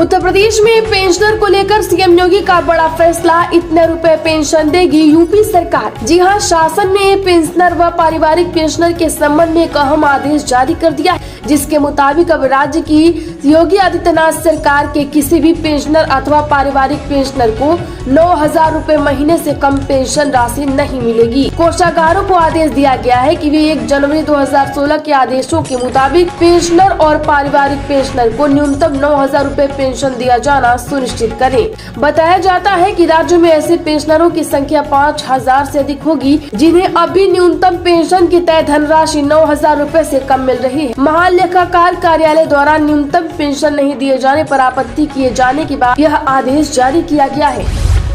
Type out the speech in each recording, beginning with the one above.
उत्तर प्रदेश में पेंशनर को लेकर सीएम योगी का बड़ा फैसला, इतने रुपए पेंशन देगी यूपी सरकार। जी हां, शासन ने पेंशनर व पारिवारिक पेंशनर के संबंध में एक अहम आदेश जारी कर दिया है, जिसके मुताबिक अब राज्य की योगी आदित्यनाथ सरकार के किसी भी पेंशनर अथवा पारिवारिक पेंशनर को 9,000 रुपए महीने से कम पेंशन राशि नहीं मिलेगी। कोषागारों को आदेश दिया गया है कि वे 1 जनवरी 2016 के आदेशों के मुताबिक पेंशनर और पारिवारिक पेंशनर को न्यूनतम 9,000 रुपए पेंशन दिया जाना सुनिश्चित करें। बताया जाता है कि राज्य में ऐसे पेंशनरों की संख्या 5,000 से अधिक होगी, जिन्हें अभी न्यूनतम पेंशन की तय धनराशि 9,000 रुपए से कम मिल रही है। महालेखाकार कार्यालय द्वारा न्यूनतम पेंशन नहीं दिए जाने पर आपत्ति किए जाने के बाद यह आदेश जारी किया गया है।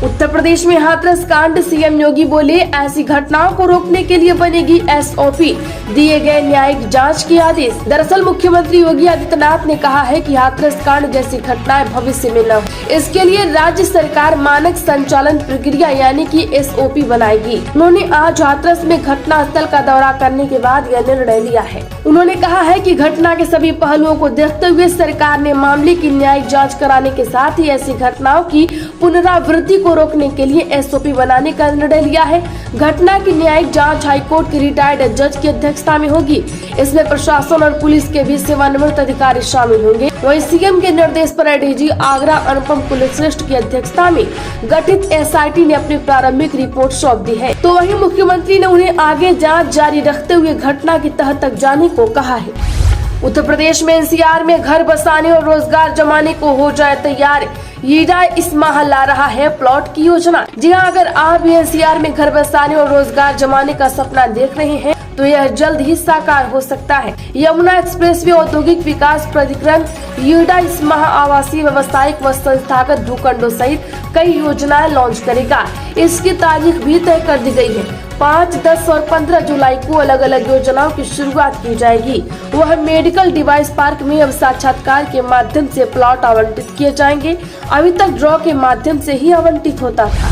उत्तर प्रदेश में हाथरस कांड, सीएम योगी बोले ऐसी घटनाओं को रोकने के लिए बनेगी एसओपी, दिए गए न्यायिक जांच के आदेश। दरअसल मुख्यमंत्री योगी आदित्यनाथ ने कहा है कि हाथरस कांड जैसी घटनाएं भविष्य में न हो, इसके लिए राज्य सरकार मानक संचालन प्रक्रिया यानी कि एसओपी बनाएगी। उन्होंने आज हाथरस में घटना स्थल का दौरा करने के बाद यह निर्णय लिया है। उन्होंने कहा है कि घटना के सभी पहलुओं को देखते हुए सरकार ने मामले की न्यायिक जाँच कराने के साथ ही ऐसी घटनाओं की पुनरावृत्ति को रोकने के लिए एसओपी बनाने का निर्णय लिया है। घटना की न्यायिक जांच हाईकोर्ट के रिटायर्ड जज की अध्यक्षता में होगी। इसमें प्रशासन और पुलिस के भी सेवानिवृत्त अधिकारी शामिल होंगे। वहीं सीएम के निर्देश पर एडीजी आगरा अनुपम कुलश्रेष्ठ की अध्यक्षता में गठित एसआईटी ने अपनी प्रारंभिक रिपोर्ट सौंप दी है। तो वहीं मुख्यमंत्री ने उन्हें आगे जाँच जारी रखते हुए घटना की तह तक जाने को कहा है। उत्तर प्रदेश में एनसीआर में घर बसाने और रोजगार जमाने को हो जाए तैयार, ईडा इस माह ला रहा है प्लॉट की योजना। जी हां, अगर आप भी एनसीआर में घर बसाने और रोजगार जमाने का सपना देख रहे हैं तो यह जल्द ही साकार हो सकता है। यमुना एक्सप्रेसवे औद्योगिक विकास प्राधिकरण ईडा इस माह आवासीय, व्यवसायिक व संस्थागत भूखंडों सहित कई योजनाएं लॉन्च करेगा। इसकी तारीख भी तय कर दी गई है। 5, 10 और 15 जुलाई को अलग अलग योजनाओं की शुरुआत की जाएगी। वह मेडिकल डिवाइस पार्क में अब साक्षात्कार के माध्यम से प्लॉट आवंटित किए जाएंगे। अभी तक ड्रॉ के माध्यम से ही आवंटित होता था।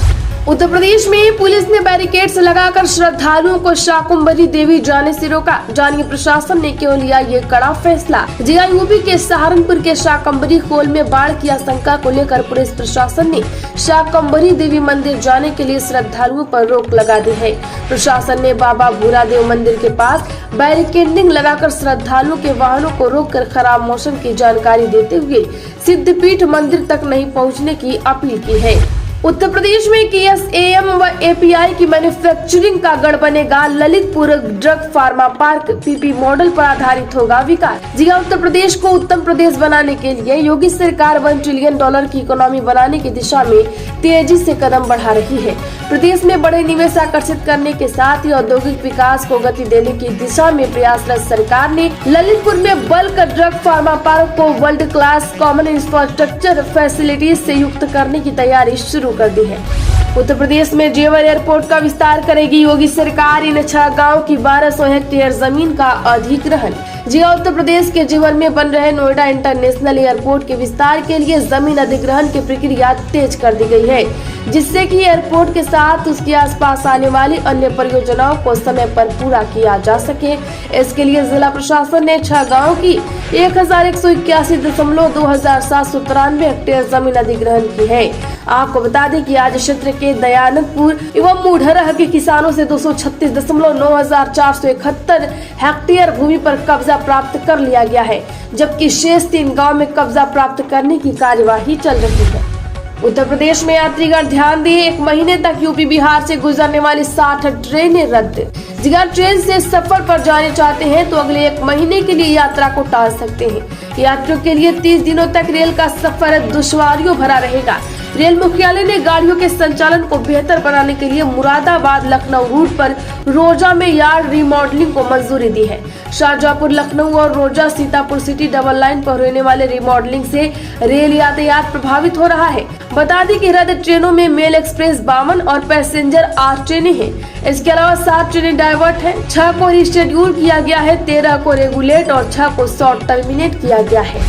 उत्तर प्रदेश में पुलिस ने बैरिकेड्स लगाकर श्रद्धालुओं को शाकंभरी देवी जाने से रोका। जानिए प्रशासन ने क्यों लिया ये कड़ा फैसला। यूपी के सहारनपुर के शाकंभरी खोल में बाढ़ की आशंका को लेकर पुलिस प्रशासन ने शाकंभरी देवी मंदिर जाने के लिए श्रद्धालुओं पर रोक लगा दी है। प्रशासन ने बाबा भूरादेव मंदिर के पास बैरिकेडिंग लगाकर श्रद्धालुओं के वाहनों को रोककर खराब मौसम की जानकारी देते हुए सिद्धपीठ मंदिर तक नहीं पहुँचने की अपील की है। उत्तर प्रदेश में केएसएएम व एपीआई की मैन्युफैक्चरिंग का गढ़ बनेगा। Lalitpur drug pharma park PP model पर आधारित होगा विकास। जी हां, उत्तर प्रदेश को उत्तम प्रदेश बनाने के लिए योगी सरकार $1 ट्रिलियन की इकोनॉमी बनाने की दिशा में तेजी से कदम बढ़ा रही है। प्रदेश में बड़े निवेश आकर्षित करने के साथ ही औद्योगिक विकास को गति देने की दिशा में प्रयासरत सरकार ने ललितपुर में बल्क ड्रग फार्मा पार्क को world class common infrastructure facilities से युक्त करने की तैयारी शुरू कर दी है। उत्तर प्रदेश में जेवर एयरपोर्ट का विस्तार करेगी योगी सरकार। इन 6 गाँव की 1200 हेक्टेयर जमीन का अधिग्रहण। जी हां, उत्तर प्रदेश के जेवर में बन रहे नोएडा इंटरनेशनल एयरपोर्ट के विस्तार के लिए जमीन अधिग्रहण की प्रक्रिया तेज कर दी गई है, जिससे कि एयरपोर्ट के साथ उसके आसपास आने वाली अन्य परियोजनाओं को समय पर पूरा किया जा सके। इसके लिए जिला प्रशासन ने 6 गाँव की 1181.2793 हेक्टेयर जमीन अधिग्रहण की है। आपको बता दें कि आज क्षेत्र के दयानंदपुर एवं मुढ़रह के किसानों से 236.9471 हेक्टेयर भूमि पर कब्जा प्राप्त कर लिया गया है, जबकि शेष 3 गांव में कब्जा प्राप्त करने की कार्यवाही चल रही है। उत्तर प्रदेश में यात्रीगण ध्यान दें, 1 महीने तक यूपी बिहार से गुजरने वाली 60 ट्रेनें रद्द। जिगर ट्रेन से सफर पर जाने चाहते हैं तो अगले 1 महीने के लिए यात्रा को टाल सकते हैं। यात्रियों के लिए 30 दिनों तक रेल का सफर दुश्वारियों भरा रहेगा। रेल मुख्यालय ने गाड़ियों के संचालन को बेहतर बनाने के लिए मुरादाबाद लखनऊ रूट पर रोजा में यार्ड रिमॉडलिंग को मंजूरी दी है। शाहजहांपुर लखनऊ और रोजा सीतापुर सिटी डबल लाइन पर होने वाले रिमॉडलिंग से रेल यातायात प्रभावित हो रहा है। बता दें कि रद्द ट्रेनों में मेल एक्सप्रेस 52 और पैसेंजर 8 ट्रेनें हैं। इसके अलावा 7 ट्रेनें डाइवर्ट हैं, 6 को रिशेड्यूल किया गया है, 13 को रेगुलेट और 6 को शॉर्ट टर्मिनेट किया गया है।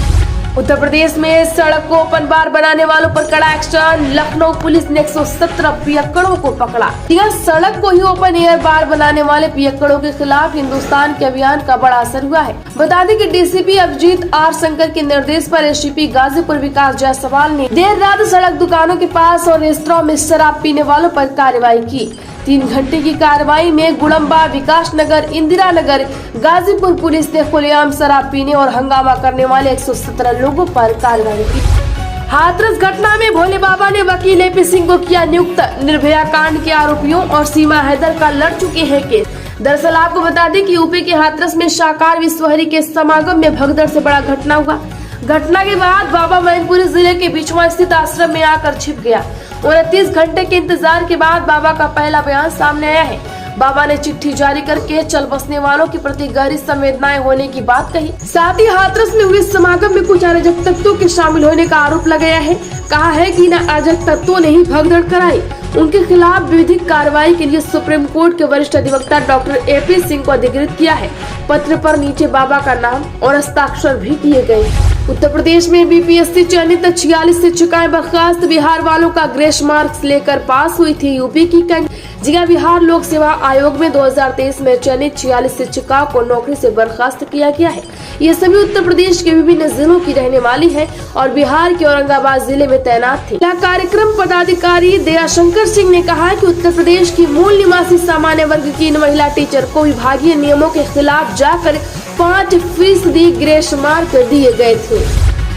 उत्तर प्रदेश में सड़क को ओपन बार बनाने वालों पर कड़ा एक्शन। लखनऊ पुलिस ने 117 पियक्कड़ों को पकड़ा। यह सड़क को ही ओपन एयर बार बनाने वाले पियक्कड़ों के खिलाफ हिंदुस्तान के अभियान का बड़ा असर हुआ है। बता दें कि डीसीपी अभिजीत आर शंकर के निर्देश पर एसपी गाजीपुर विकास जायसवाल ने देर रात सड़क दुकानों के पास और रेस्तरां में शराब पीने वालों पर कार्रवाई की। 3 घंटे की कार्रवाई में गुड़म्बा, विकास नगर, इंदिरा नगर, गाजीपुर पुलिस ने खुलेआम शराब पीने और हंगामा करने वाले 117 लोगों पर कार्रवाई की। हाथरस घटना में भोले बाबा ने वकील एपी सिंह को किया नियुक्त। निर्भया कांड के आरोपियों और सीमा हैदर का लड़ चुके हैं केस। दरअसल आपको बता दें कि यूपी के हाथरस में साकार विश्वहरि के समागम में भगदड़ से बड़ा घटना हुआ। घटना के बाद बाबा मैनपुरी जिले के बिछवा स्थित आश्रम में आकर छिप गया। 29 घंटे के इंतजार के बाद बाबा का पहला बयान सामने आया है। बाबा ने चिट्ठी जारी करके चल बसने वालों के प्रति गहरी संवेदनाएं होने की बात कही। साथ ही हाथरस में हुए समागम में कुछ अराजक तत्वों के शामिल होने का आरोप लगाया है। कहा है कि इन अराजक तत्वों ने ही भगदड़ कराई। उनके खिलाफ विधिक कार्रवाई के लिए सुप्रीम कोर्ट के वरिष्ठ अधिवक्ता डॉक्टर एपी सिंह को अधिकृत किया है। पत्र पर नीचे बाबा का नाम और हस्ताक्षर भी किए गए। उत्तर प्रदेश में बीपीएससी चयनित 46 शिक्षिकाएं बर्खास्त। बिहार वालों का ग्रेस मार्क्स लेकर पास हुई थी यूपी की जिला बिहार लोक सेवा आयोग में 2023 में चयनित 46 शिक्षिकाओं को नौकरी से बर्खास्त किया गया है। ये सभी उत्तर प्रदेश के विभिन्न जिलों की रहने वाली है और बिहार के औरंगाबाद जिले में तैनात थी। कार्यक्रम पदाधिकारी दयाशंकर सिंह ने कहा कि उत्तर प्रदेश की मूल निवासी सामान्य वर्ग की इन महिला टीचर को विभागीय नियमों के खिलाफ जाकर 5% ग्रेस मार्क दिए गए थे।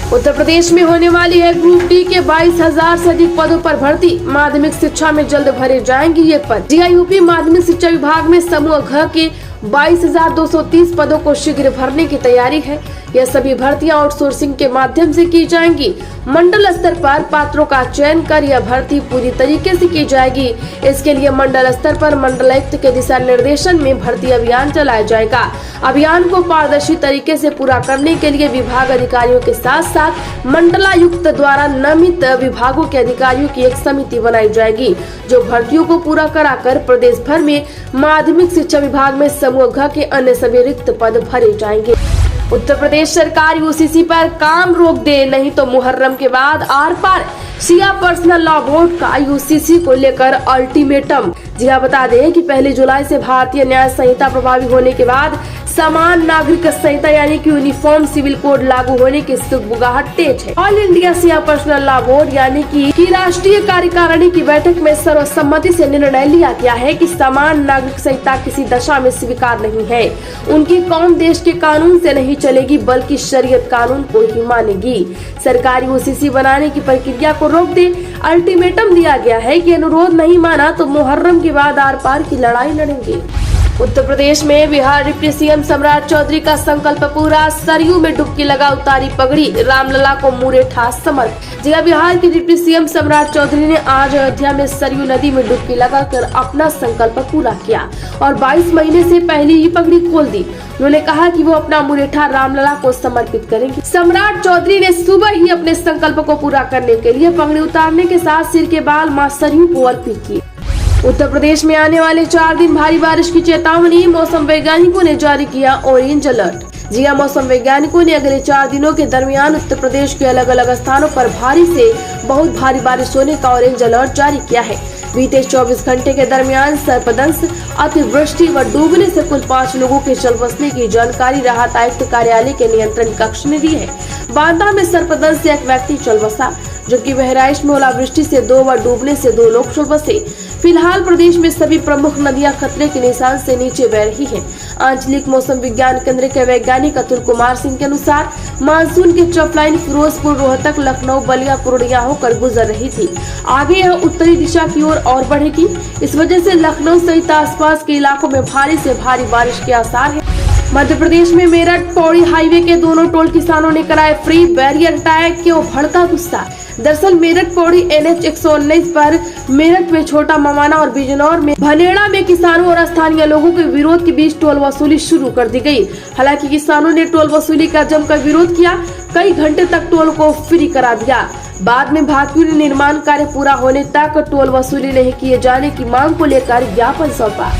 उत्तर प्रदेश में होने वाली है ग्रुप डी के 22,000 से अधिक पदों पर भर्ती। माध्यमिक शिक्षा में जल्द भरे जाएंगे ये पद। यूपी माध्यमिक शिक्षा विभाग में समूह घ के 22,230 पदों को शीघ्र भरने की तैयारी है। यह सभी भर्तियां आउटसोर्सिंग के माध्यम से की जाएंगी। मंडल स्तर पर पात्रों का चयन कर यह भर्ती पूरी तरीके से की जाएगी। इसके लिए मंडल स्तर पर मंडलायुक्त के दिशा निर्देशन में भर्ती अभियान चलाया जाएगा। अभियान को पारदर्शी तरीके से पूरा करने के लिए विभाग अधिकारियों के साथ साथ मंडलायुक्त द्वारा नामित विभागों के अधिकारियों की एक समिति बनाई जाएगी, जो भर्तियों को पूरा कराकर प्रदेश भर में माध्यमिक शिक्षा विभाग में समूह घ के अन्य सभी रिक्त पद भरे जाएंगे। उत्तर प्रदेश सरकार यूसीसी पर काम रोक दे, नहीं तो मुहर्रम के बाद आर पार। शिया पर्सनल लॉ बोर्ड का यूसीसी को लेकर अल्टीमेटम। जी हाँ, बता दें कि 1 जुलाई से भारतीय न्याय संहिता प्रभावी होने के बाद समान नागरिक संहिता यानी कि यूनिफॉर्म सिविल कोड लागू होने की सुगबुगाहट तेज है। ऑल इंडिया शिया पर्सनल लॉ बोर्ड यानी कि राष्ट्रीय कार्यकारिणी की बैठक में सर्वसम्मति से निर्णय लिया गया है कि समान नागरिक संहिता किसी दशा में स्वीकार नहीं है। उनकी कौम देश के कानून से नहीं चलेगी बल्कि शरीयत कानून को ही मानेगी। सरकार यूसीसी बनाने की प्रक्रिया को रोक दे। अल्टीमेटम दिया गया है कि अनुरोध नहीं माना तो मुहर्रम के बाद आर पार की लड़ाई लड़ेंगे। उत्तर प्रदेश में बिहार डिप्टी सीएम सम्राट चौधरी का संकल्प पूरा। सरयू में डुबकी लगा उतारी पगड़ी। रामलला को मुरेठा समर्पित। जी बिहार के डिप्टी सीएम सम्राट चौधरी ने आज अयोध्या में सरयू नदी में डुबकी लगाकर अपना संकल्प पूरा किया और 22 महीने से पहले ही पगड़ी खोल दी। उन्होंने कहा कि वो अपना मुरेठा रामलला को समर्पित करेंगे। सम्राट चौधरी ने सुबह ही अपने संकल्प को पूरा करने के लिए पगड़ी उतारने के साथ सिर के बाल मां सरयू को अर्पित किए। उत्तर प्रदेश में आने वाले 4 दिन भारी बारिश की चेतावनी। मौसम वैज्ञानिकों ने जारी किया ऑरेंज अलर्ट। जी हां, मौसम वैज्ञानिकों ने अगले 4 दिनों के दरमियान उत्तर प्रदेश के अलग अलग स्थानों पर भारी से बहुत भारी बारिश होने का ऑरेंज अलर्ट जारी किया है। बीते 24 घंटे के दरमियान सर्पदंश, अतिवृष्टि व डूबने से कुल 5 लोगों के चल बसने की जानकारी राहत आयुक्त कार्यालय के नियंत्रण कक्ष ने दी है। बांदा में सर्पदंश से एक व्यक्ति चल बसा, जबकि बहराइच में ओलावृष्टि से 2 व डूबने से 2 लोग चल बसे। फिलहाल प्रदेश में सभी प्रमुख नदियां खतरे के निशान से नीचे बह रही हैं। आंचलिक मौसम विज्ञान केंद्र के वैज्ञानिक अतुल कुमार सिंह के अनुसार मानसून की ट्रफ लाइन फिरोजपुर, रोहतक, लखनऊ, बलिया, पूर्णिया होकर गुजर रही थी। आगे यह उत्तरी दिशा की ओर और बढ़ेगी। इस वजह से लखनऊ सहित आसपास के इलाकों में भारी से भारी बारिश के आसार है। मध्य प्रदेश में मेरठ पौड़ी हाईवे के दोनों टोल किसानों ने कराए फ्री। बैरियर हटाया, क्यों भड़का गुस्सा। दरअसल मेरठ पौड़ी NH 119 पर मेरठ में छोटा मवाना और बिजनौर में भनेड़ा में किसानों और स्थानीय लोगों के विरोध के बीच टोल वसूली शुरू कर दी गई। हालांकि किसानों ने टोल वसूली का जमकर विरोध किया, कई घंटे तक टोल को फ्री करा दिया। बाद में भाकियों ने निर्माण कार्य पूरा होने तक टोल वसूली नहीं किए जाने की मांग को लेकर ज्ञापन सौंपा।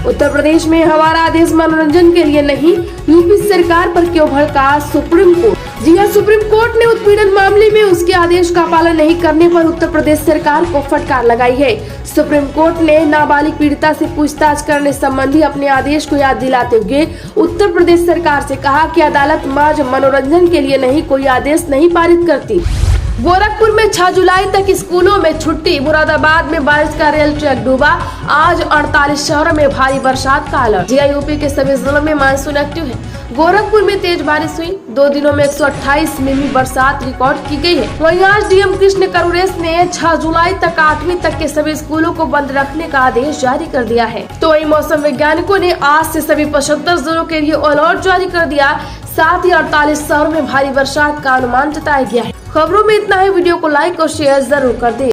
उत्तर प्रदेश में हमारा आदेश मनोरंजन के लिए नहीं, यूपी सरकार पर क्यों भड़का सुप्रीम कोर्ट। जी हां, सुप्रीम कोर्ट ने उत्पीड़न मामले में उसके आदेश का पालन नहीं करने पर उत्तर प्रदेश सरकार को फटकार लगाई है। सुप्रीम कोर्ट ने नाबालिग पीड़िता से पूछताछ करने संबंधी अपने आदेश को याद दिलाते हुए उत्तर प्रदेश सरकार से कहा कि अदालत महज मनोरंजन के लिए नहीं कोई आदेश नहीं पारित करती। गोरखपुर में 6 जुलाई तक स्कूलों में छुट्टी। मुरादाबाद में बारिश का रेल ट्रैक डूबा। आज 48 शहरों में भारी बरसात का अलर्ट। यूपी के सभी जिलों में मानसून एक्टिव है। गोरखपुर में तेज बारिश हुई। 2 दिनों में 128 मिमी बरसात रिकॉर्ड की गई है। वहीं आज डीएम कृष्ण करुरेश ने 6 जुलाई तक 8वीं तक के सभी स्कूलों को बंद रखने का आदेश जारी कर दिया है। तो वहीं मौसम वैज्ञानिकों ने आज से सभी 75 जिलों के लिए अलर्ट जारी कर दिया। साथ ही 48 शहरों में भारी बरसात का अनुमान जताया गया है। खबरों में इतना ही। वीडियो को लाइक और शेयर जरूर कर दें।